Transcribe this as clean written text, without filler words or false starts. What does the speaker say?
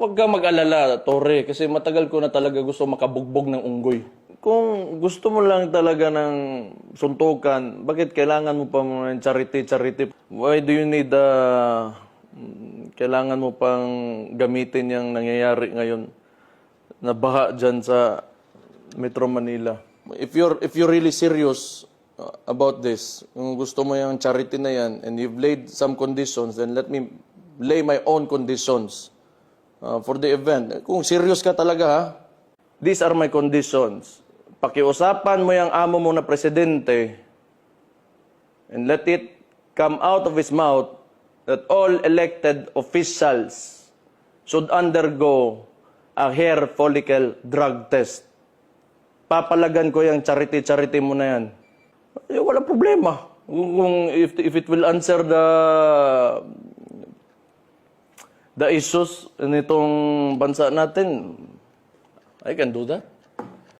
Huwag ka mag-alala, Tore, kasi matagal ko na talaga gusto makabugbog ng unggoy. Kung gusto mo lang talaga ng suntukan, bakit kailangan mo pa ng charity? Why do you need kailangan mo pang gamitin yung nangyayari ngayon na baha dyan sa Metro Manila? If you're really serious about this, kung gusto mo yung charity na yan, and you've laid some conditions, then let me lay my own conditions for the event. Kung serious ka talaga, ha? These are my conditions. Pakiusapan mo yung amo mo na presidente and let it come out of his mouth that all elected officials should undergo a hair follicle drug test. Papalagan ko yung charity mo na yan. Wala problema. Kung if it will answer the issues nitong bansa natin, I can do that.